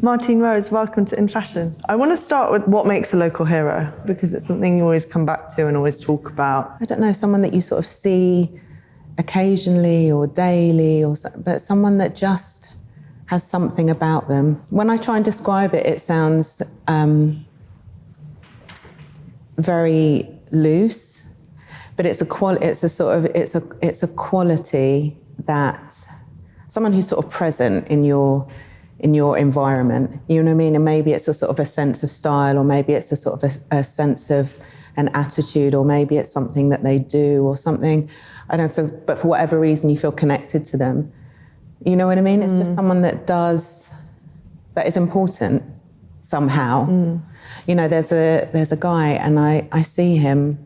Martine Rose, welcome to In Fashion. I want to start with what makes a local hero, because it's something you always come back to and always talk about. I don't know, someone that you sort of see occasionally or daily, but someone that just has something about them. When I try and describe it, it sounds very loose, but it's a quality that someone who's sort of present in your environment, you know what I mean? And maybe it's a sort of a sense of style, or maybe it's a sort of a sense of an attitude, or maybe it's something that they do or something, I don't know, but for whatever reason you feel connected to them. You know what I mean? It's just someone that is important somehow. You know, there's a guy, and I see him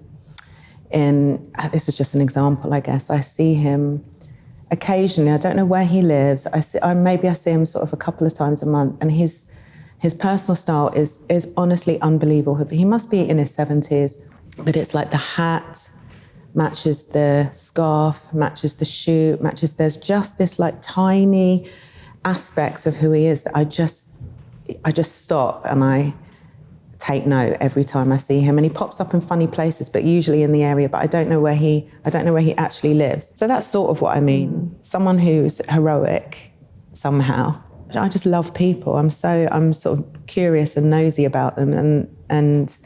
this is just an example, I guess. I see him occasionally. I don't know where he lives. Maybe I see him sort of a couple of times a month, and his personal style is honestly unbelievable. He must be in his 70s, but it's like the hat matches the scarf, matches the shoe, there's just this like tiny aspects of who he is that I just stop and I take note every time I see him. And he pops up in funny places, but usually in the area, but I don't know where he actually lives. So that's sort of what I mean. Someone who's heroic somehow. I just love people. I'm sort of curious and nosy about them, and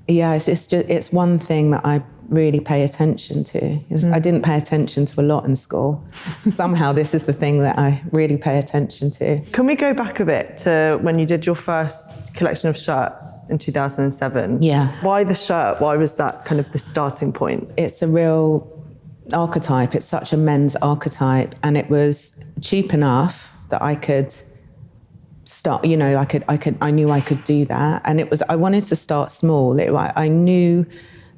yeah, it's one thing that I really pay attention to. I didn't pay attention to a lot in school. Somehow this is the thing that I really pay attention to. Can we go back a bit to when you did your first collection of shirts in 2007? Yeah. Why the shirt? Why was that kind of the starting point? It's a real archetype. It's such a men's archetype, and it was cheap enough that I could start, you know, I knew I could do that. And I wanted to start small. I knew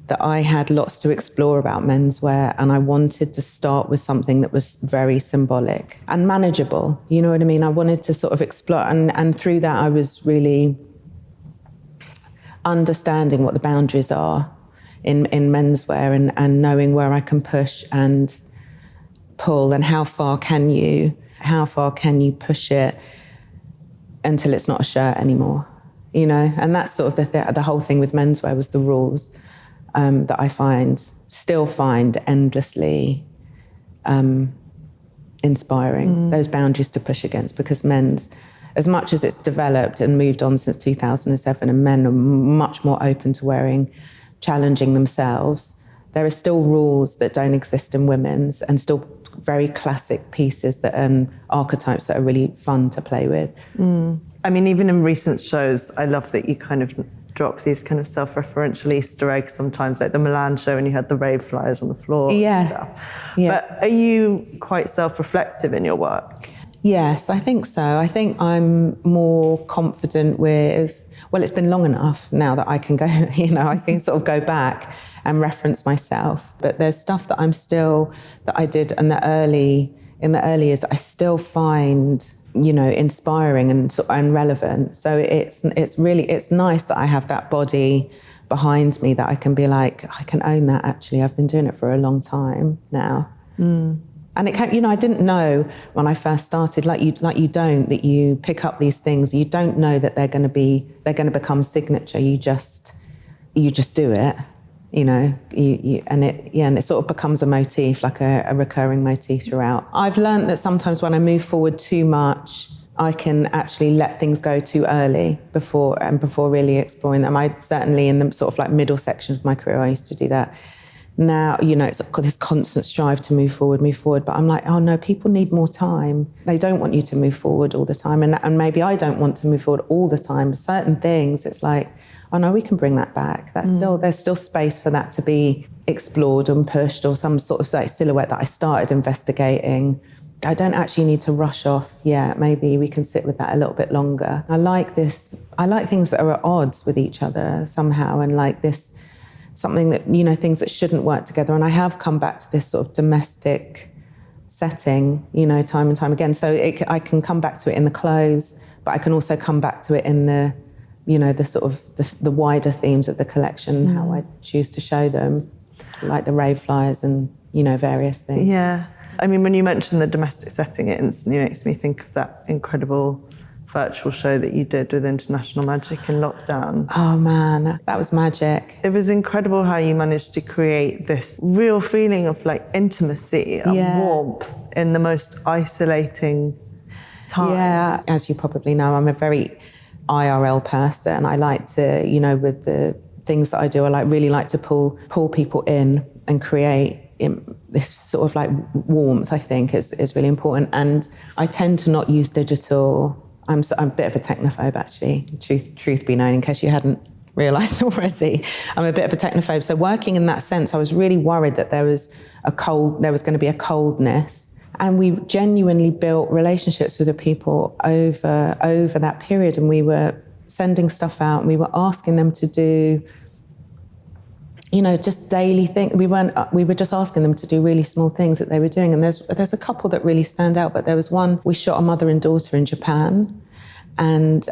that I had lots to explore about menswear, and I wanted to start with something that was very symbolic and manageable. You know what I mean? I wanted to sort of explore, and through that I was really understanding what the boundaries are in menswear, and knowing where I can push and pull, and how far can you push it until it's not a shirt anymore, you know? And that's sort of the whole thing with menswear was the rules. That I still find endlessly inspiring, those boundaries to push against, because men's, as much as it's developed and moved on since 2007, and men are much more open to challenging themselves, there are still rules that don't exist in women's, and still very classic pieces archetypes that are really fun to play with. I mean, even in recent shows, I love that you kind of drop these kind of self-referential Easter eggs sometimes, like the Milan show, and you had the rave flyers on the floor and stuff. Yeah. But are you quite self-reflective in your work? Yes, I think so. I think I'm more confident with, well, it's been long enough now that I can go, you know, I can sort of go back and reference myself. But there's stuff that I did in the early years that I still find, you know, inspiring and relevant. So it's nice that I have that body behind me that I can be like, I can own that. Actually, I've been doing it for a long time now. And it can, you know, I didn't know when I first started, like you don't, that you pick up these things, you don't know that they're going to become signature. You just do it, you know, and it sort of becomes a motif, like a recurring motif throughout. I've learned that sometimes when I move forward too much, I can actually let things go too early before really exploring them. I certainly, in the sort of like middle section of my career, I used to do that. Now, you know, it's got this constant strive to move forward, but I'm like, oh no, people need more time. They don't want you to move forward all the time. And maybe I don't want to move forward all the time. Certain things, it's like, oh no, we can bring that back. There's still space for that to be explored and pushed, or some sort of like silhouette that I started investigating. I don't actually need to rush off yet. Maybe we can sit with that a little bit longer. I like things that are at odds with each other somehow, and like this, something that, you know, things that shouldn't work together. And I have come back to this sort of domestic setting, you know, time and time again. So I can come back to it in the clothes, but I can also come back to it in the, you know, the sort of the wider themes of the collection, how I choose to show them, like the rave flyers and, you know, various things. Yeah. I mean, when you mention the domestic setting, it instantly makes me think of that incredible virtual show that you did with International Magic in lockdown. Oh man, that was magic. It was incredible how you managed to create this real feeling of like intimacy and warmth in the most isolating time. Yeah, as you probably know, I'm a very IRL person. I like to, you know, with the things that I do, I really like to pull people in and create this sort of like warmth. I think is really important. And I tend to not use digital. I'm a bit of a technophobe, actually, truth be known, in case you hadn't realised already. I'm a bit of a technophobe. So working in that sense, I was really worried that there was going to be a coldness. And we genuinely built relationships with the people over that period. And we were sending stuff out and we were asking them to do, you know, just daily things. We were just asking them to do really small things that they were doing. And there's a couple that really stand out, but there was one, we shot a mother and daughter in Japan, and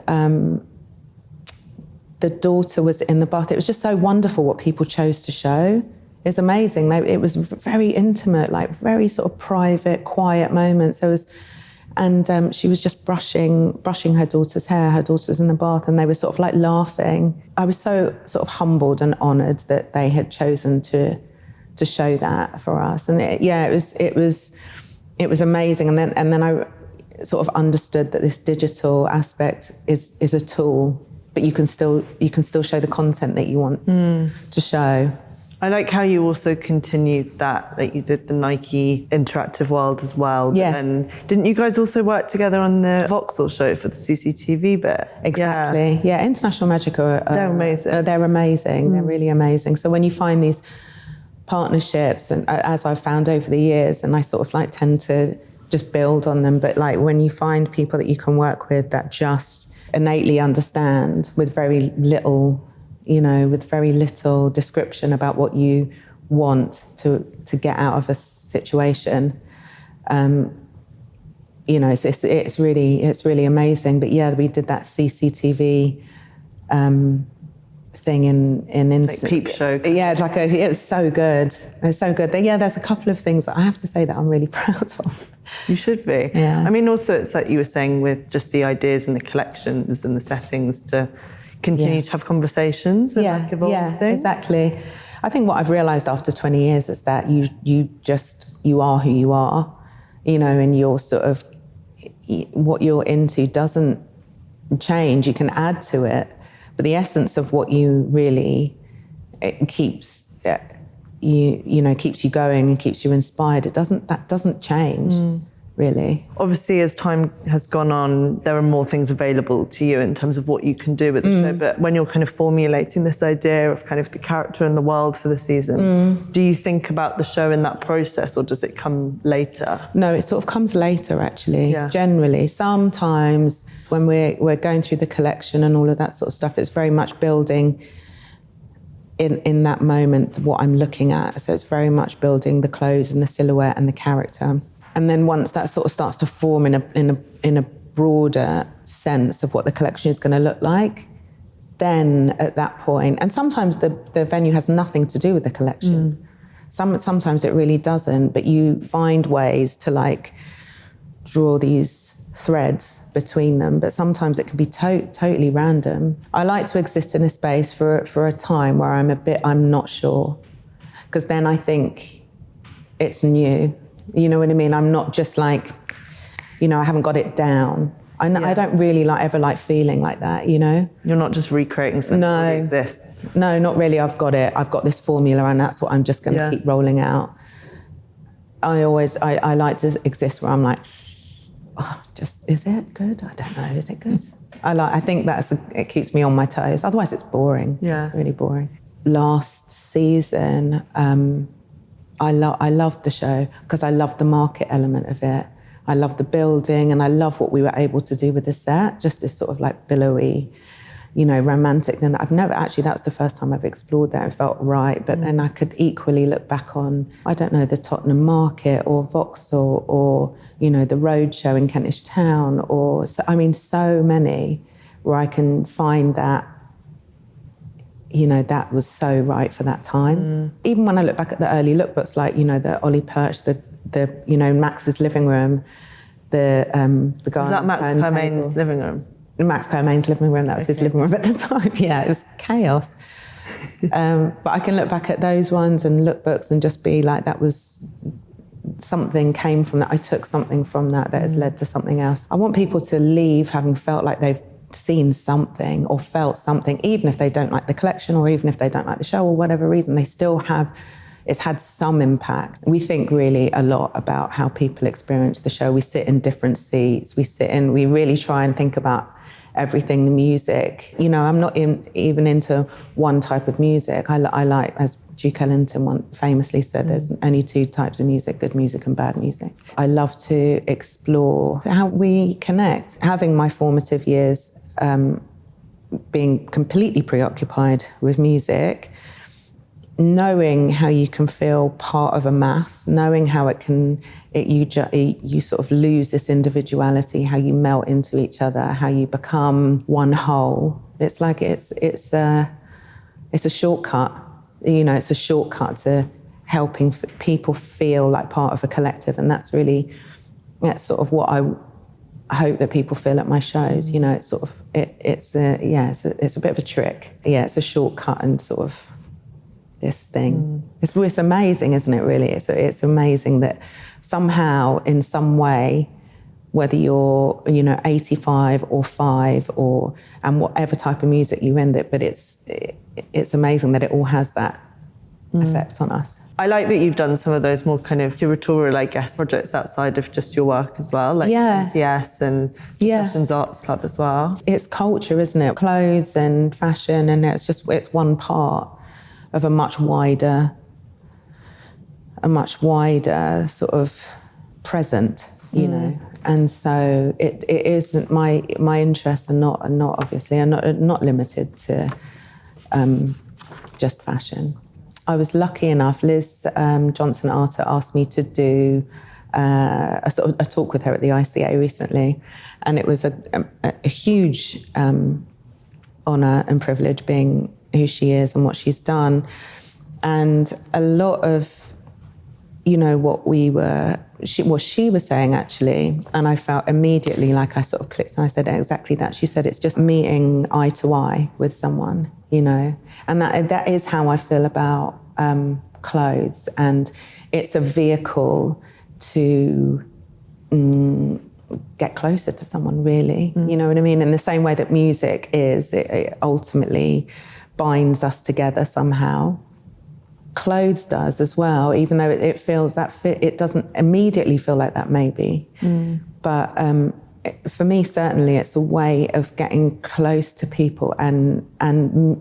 the daughter was in the bath. It was just so wonderful what people chose to show. It was amazing. It was very intimate, like very sort of private, quiet moments. She was just brushing her daughter's hair. Her daughter was in the bath and they were sort of like laughing. I was so sort of humbled and honoured that they had chosen to show that for us. And it was amazing. And then I sort of understood that this digital aspect is a tool, but you can still show the content that you want to show. I like how you also continued that, like you did the Nike interactive world as well. Yes. And didn't you guys also work together on the Vauxhall show for the CCTV bit? Exactly. Yeah, International Magic they're amazing. They're amazing. They're really amazing. So when you find these partnerships, and as I've found over the years, and I sort of like tend to just build on them, but like when you find people that you can work with that just innately understand with very little description about what you want to get out of a situation. It's really amazing. But yeah, we did that CCTV thing in like peep show. Yeah, it was so good. It's so good. There's a couple of things that I have to say that I'm really proud of. You should be. Yeah. I mean, also it's like you were saying with just the ideas and the collections and the settings to continue to have conversations and like evolve things. Exactly. I think what I've realised after 20 years is that you are who you are, you know, and you're sort of, what you're into doesn't change. You can add to it, but the essence of what you really, it keeps keeps you going and keeps you inspired. That doesn't change. Really. Obviously, as time has gone on, there are more things available to you in terms of what you can do with the show. But when you're kind of formulating this idea of kind of the character and the world for the season, do you think about the show in that process, or does it come later? No, it sort of comes later, actually. Yeah. Generally, sometimes when we're going through the collection and all of that sort of stuff, it's very much building in that moment what I'm looking at. So it's very much building the clothes and the silhouette and the character. And then once that sort of starts to form in a broader sense of what the collection is going to look like, then at that point, and sometimes the venue has nothing to do with the collection. Sometimes it really doesn't, but you find ways to like draw these threads between them, but sometimes it can be totally random. I like to exist in a space for a time where I'm not sure, because then I think it's new. You know what I mean? I'm not just like, you know, I haven't got it down. I don't really ever like feeling like that, you know? You're not just recreating something that exists. No, not really. I've got it. I've got this formula and that's what I'm just going to keep rolling out. I like to exist where I'm like, is it good? I don't know. Is it good? I think it keeps me on my toes. Otherwise it's boring. Yeah. It's really boring. Last season, I loved the show because I loved the market element of it. I loved the building and I love what we were able to do with the set, just this sort of like billowy, you know, romantic thing that I've never actually, that was the first time I've explored that. It felt right. But then I could equally look back on, I don't know, the Tottenham Market or Vauxhall or, you know, the Road Show in Kentish Town or, so many where I can find that, you know, that was so right for that time. Even when I look back at the early lookbooks, like, you know, the Ollie Perch, the you know, Max's living room, the guy. Was that Max Permain's living room? Max Permain's living room. That was his living room at the time. Yeah, it was chaos. But I can look back at those ones and lookbooks and just be like, that was something came from that. I took something from that has led to something else. I want people to leave having felt like they've seen something or felt something, even if they don't like the collection or even if they don't like the show or whatever reason, they still have, it's had some impact. We think really a lot about how people experience the show. We sit in different seats, we really try and think about everything, the music. You know, I'm not even into one type of music. I like, as Duke Ellington famously said, there's only two types of music, good music and bad music. I love to explore how we connect. Having my formative years being completely preoccupied with music, knowing how you can feel part of a mass, knowing how you sort of lose this individuality, how you melt into each other, how you become one whole. It's like it's a shortcut. You know, it's a shortcut to helping people feel like part of a collective, and that's sort of what I hope that people feel at my shows. You know, it's sort of it's a bit of a trick. Yeah, it's a shortcut and sort of this thing. It's amazing, isn't it, really? It's amazing that somehow, in some way, whether you're, 85 or 5 and whatever type of music you're in, but it's amazing that it all has that effect on us. I like that you've done some of those more kind of curatorial, I guess, projects outside of just your work as well, like NTS and Sessions Arts Club as well. It's culture, isn't it? Clothes and fashion, and it's one part of a much wider sort of present, you know. And so it isn't my interests are not obviously are not limited to just fashion. I was lucky enough. Liz Johnson Arter asked me to do a talk with her at the ICA recently, and it was a huge honour and privilege being who she is and what she's done. And a lot of, what she was saying actually, and I felt immediately like I sort of clicked and I said exactly that. She said it's just meeting eye to eye with someone, and that is how I feel about clothes, and it's a vehicle to get closer to someone, really. You know what I mean? In the same way that music is, it ultimately binds us together somehow. Clothes does as well, even though it feels that fit. It doesn't immediately feel like that, maybe. But for me, certainly, it's a way of getting close to people and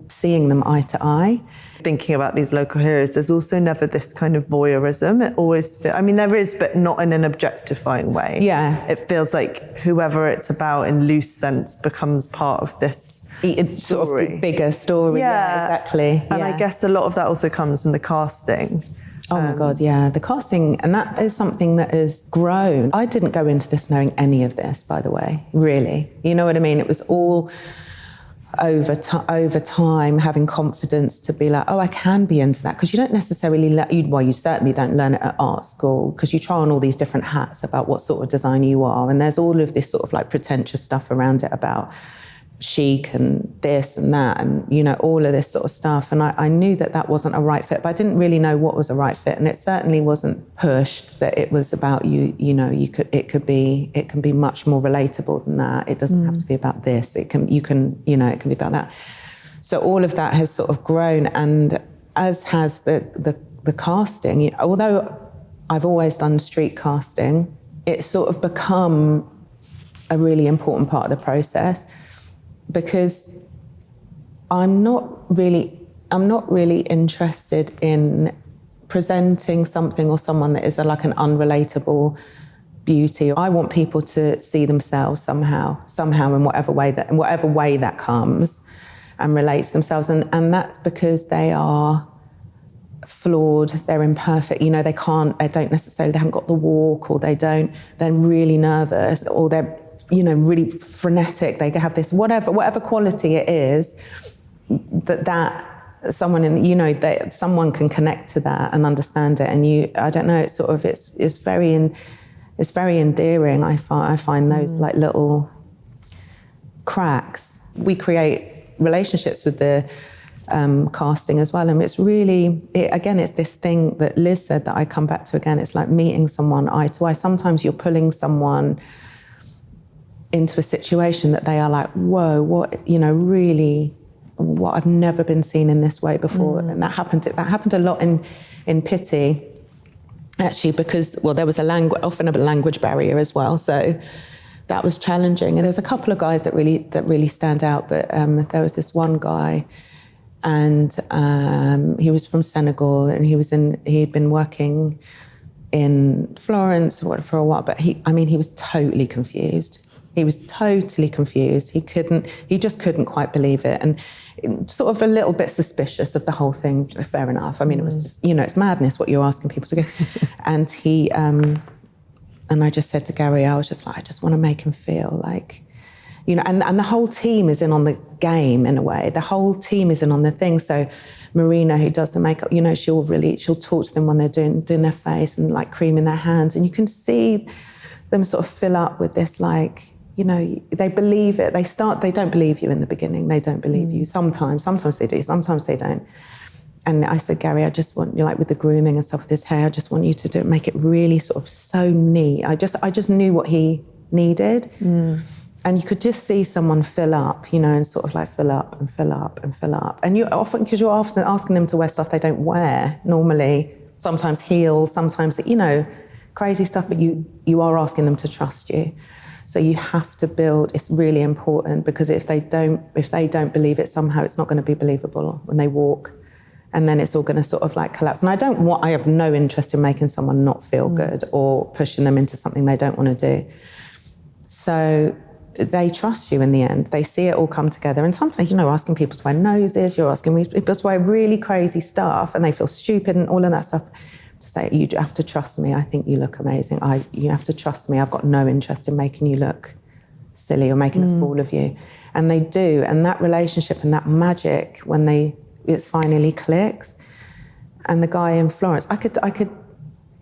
seeing them eye to eye. Thinking about these local heroes, there's also never this kind of voyeurism. It always feels, there is, but not in an objectifying way. Yeah. It feels like whoever it's about in loose sense becomes part of this sort of bigger story. Yeah, exactly. And I guess a lot of that also comes from the casting. Oh my God, yeah. The casting, and that is something that has grown. I didn't go into this knowing any of this, by the way, really. You know what I mean? It was all over time, having confidence to be like, oh, I can be into that. Because you don't necessarily, you certainly don't learn it at art school, because you try on all these different hats about what sort of designer you are. And there's all of this sort of like pretentious stuff around it about chic and this and that and, all of this sort of stuff. And I knew that wasn't a right fit, but I didn't really know what was a right fit. And it certainly wasn't pushed that it was about it can be much more relatable than that. It doesn't have to be about this. It can be about that. So all of that has sort of grown, and as has the casting. Although I've always done street casting, it's sort of become a really important part of the process, because I'm not really interested in presenting something or someone that is like an unrelatable beauty. I want people to see themselves somehow in whatever way that comes, and relate to themselves. And that's because they are flawed, they're imperfect, they haven't got the walk, or they're really nervous, or they're really frenetic. They have this whatever quality it is, that someone someone can connect to that and understand it. And I don't know, it's very it's very endearing. I find those like little cracks. We create relationships with the casting as well, and it's really, again, it's this thing that Liz said that I come back to again. It's like meeting someone eye to eye. Sometimes you're pulling someone into a situation that they are like, whoa, what, really, what, I've never been seen in this way before. And that happened a lot in Pity, actually, because, well, there was often a language barrier as well. So that was challenging. And there was a couple of guys that really stand out, but there was this one guy, and he was from Senegal, and he'd been working in Florence for a while, but he was totally confused. He was totally confused. He just couldn't quite believe it, and sort of a little bit suspicious of the whole thing. Fair enough. I mean, it was just, it's madness what you're asking people to do. And he, and I just said to Gary, I was just like, I just want to make him feel like, and the whole team is in on the game in a way. The whole team is in on the thing. So Marina, who does the makeup, she'll talk to them when they're doing their face and like creaming their hands, and you can see them sort of fill up with this like, they believe it. They don't believe you in the beginning. They don't believe you. Sometimes they do, sometimes they don't. And I said, Gary, I just want you, like with the grooming and stuff with his hair, I just want you to make it really sort of so neat. I just knew what he needed. And you could just see someone fill up, and sort of like fill up and fill up and fill up. And you're often asking them to wear stuff they don't wear normally, sometimes heels, sometimes, crazy stuff, but you are asking them to trust you. So you have to build, it's really important, because if they don't believe it somehow, it's not going to be believable when they walk. And then it's all going to sort of like collapse. And I have no interest in making someone not feel good or pushing them into something they don't want to do. So they trust you in the end. They see it all come together. And sometimes, asking people to wear noses, you're asking people to wear really crazy stuff, and they feel stupid and all of that stuff. To say, you have to trust me. I think you look amazing. You have to trust me. I've got no interest in making you look silly or making a fool of you. And they do. And that relationship and that magic, when it finally clicks. And the guy in Florence, I could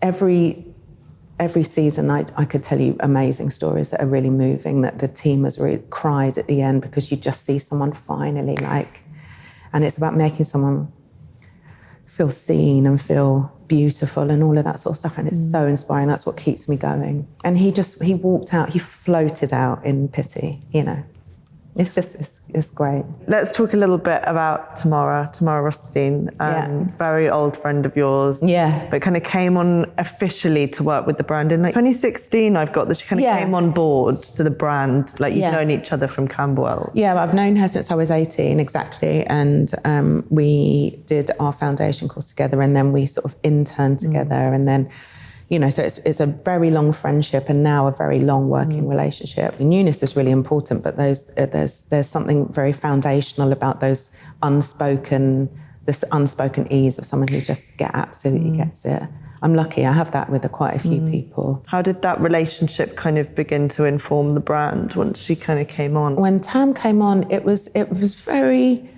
every season I could tell you amazing stories that are really moving, that the team has really cried at the end, because you just see someone finally and it's about making someone feel seen and feel beautiful and all of that sort of stuff. And it's so inspiring. That's what keeps me going. And he walked out, he floated out in Pity, It's great. Let's talk a little bit about Tamara Rothstein, very old friend of yours. Yeah. But kind of came on officially to work with the brand in 2016. I've got that she kind of came on board to the brand. Like you've known each other from Camberwell. Yeah, I've known her since I was 18, exactly. And we did our foundation course together, and then we sort of interned together, and then so it's a very long friendship, and now a very long working relationship. Newness is really important, but there's something very foundational about this unspoken ease of someone who just absolutely gets it. I'm lucky. I have that with quite a few people. How did that relationship kind of begin to inform the brand once she kind of came on? When Tam came on, it was very.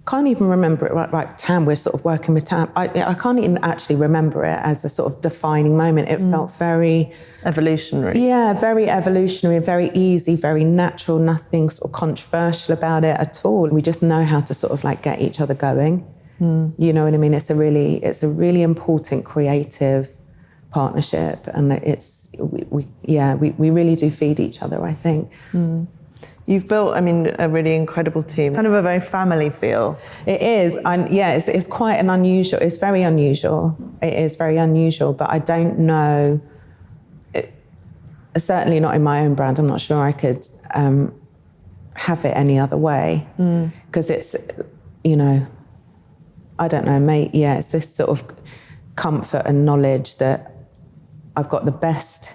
Can't even remember it right. Tam, we're sort of working with Tam. I can't even actually remember it as a sort of defining moment. It felt very evolutionary. Yeah, very evolutionary, very easy, very natural. Nothing sort of controversial about it at all. We just know how to sort of like get each other going. You know what I mean? It's a really important creative partnership, and we really do feed each other, I think. You've built, a really incredible team. Kind of a very family feel. It is. It's quite an unusual. It's very unusual. It is very unusual, but I don't know. Certainly not in my own brand. I'm not sure I could have it any other way, because it's, I don't know, mate. Yeah, it's this sort of comfort and knowledge that I've got the best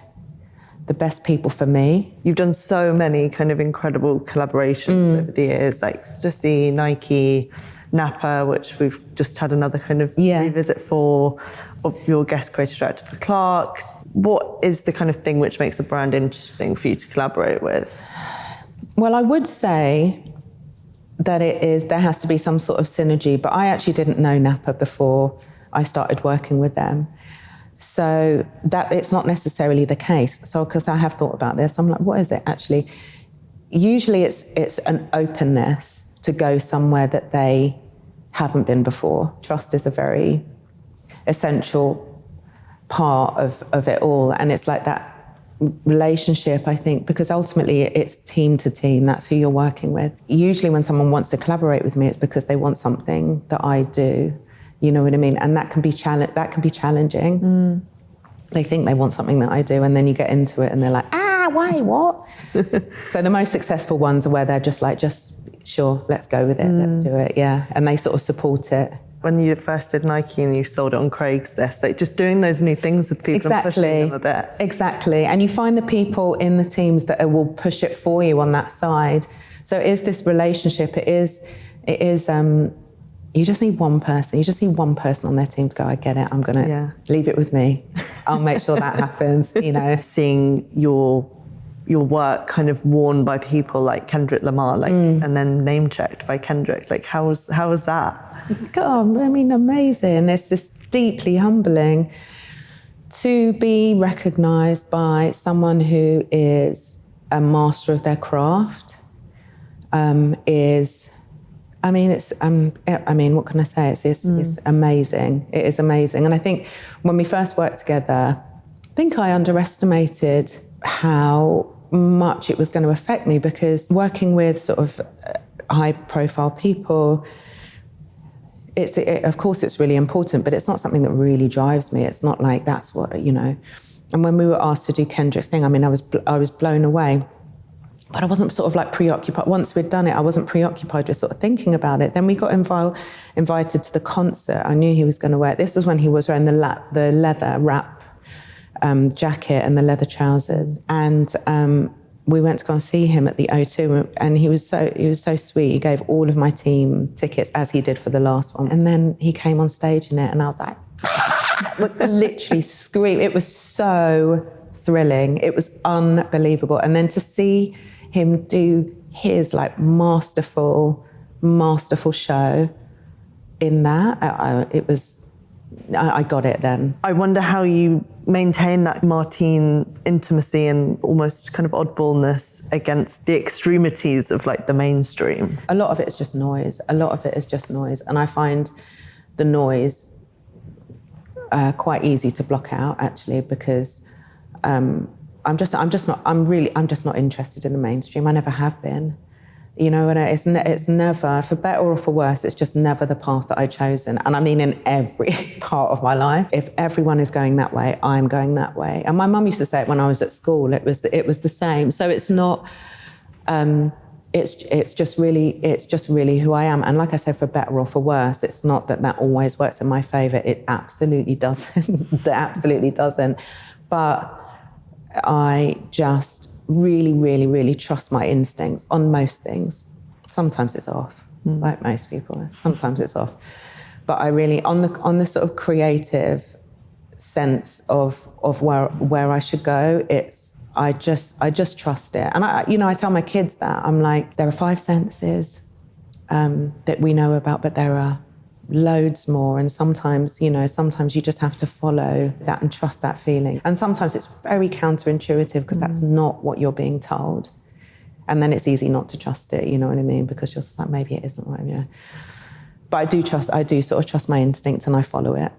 people for me. You've done so many kind of incredible collaborations over the years, like Stussy, Nike, Napa, which we've just had another kind of revisit for, of your guest creative director for Clarks. What is the kind of thing which makes a brand interesting for you to collaborate with? Well, I would say that there has to be some sort of synergy, but I actually didn't know Napa before I started working with them. So that it's not necessarily the case. So because I have thought about this, I'm like, what is it actually? Usually it's an openness to go somewhere that they haven't been before. Trust is a very essential part of it all. And it's like that relationship, I think, because ultimately it's team to team. That's who you're working with. Usually when someone wants to collaborate with me, it's because they want something that I do. You know what I mean? And that can be challenging. They think they want something that I do, and then you get into it and they're like, why, what? So the most successful ones are where they're just like, sure, let's go with it, let's do it, yeah. And they sort of support it. When you first did Nike and you sold it on Craigslist, like just doing those new things with people and pushing them a bit. Exactly. And you find the people in the teams that will push it for you on that side. So it is this relationship. It is. You just need one person. You just need one person on their team to go, I get it. I'm going to leave it with me. I'll make sure that happens, you know. Seeing your work kind of worn by people like Kendrick Lamar, like, and then name checked by Kendrick. Like, how was that? God, I mean, amazing. It's just deeply humbling to be recognised by someone who is a master of their craft. What can I say? It's amazing. It is amazing. And I think when we first worked together, I think I underestimated how much it was going to affect me, because working with sort of high-profile people, of course it's really important, but it's not something that really drives me. It's not like that's what, you know. And when we were asked to do Kendrick's thing, I mean, I was blown away. But I wasn't sort of like preoccupied. Once we'd done it, I wasn't preoccupied with sort of thinking about it. Then we got invited to the concert. I knew he was going to wear it. This was when he was wearing the leather wrap jacket and the leather trousers. And we went to go and see him at the O2, and he was so sweet. He gave all of my team tickets, as he did for the last one. And then he came on stage in it, and I was like, literally scream. It was so thrilling. It was unbelievable. And then to see him do his like masterful show in that, I got it then. I wonder how you maintain that Martine intimacy and almost kind of oddballness against the extremities of like the mainstream. A lot of it is just noise. And I find the noise quite easy to block out, actually, because I'm just not interested in the mainstream. I never have been, you know. And it's never, for better or for worse, it's just never the path that I've chosen. And I mean, in every part of my life, if everyone is going that way, I'm going that way. And my mum used to say it when I was at school. It was the same. So it's not. It's just really who I am. And like I said, for better or for worse, it's not that always works in my favour. It absolutely doesn't. It absolutely doesn't. But I just really, really, really trust my instincts on most things. Sometimes it's off, like most people. Sometimes it's off. But I really, on the sort of creative sense of where I should go, I just trust it. And I tell my kids that. I'm like, there are 5 senses that we know about, but there are loads more. And sometimes you just have to follow that and trust that feeling. And sometimes it's very counterintuitive because that's not what you're being told. And then it's easy not to trust it, you know what I mean? Because you're just like, maybe it isn't right, yeah. But I do sort of trust my instincts and I follow it.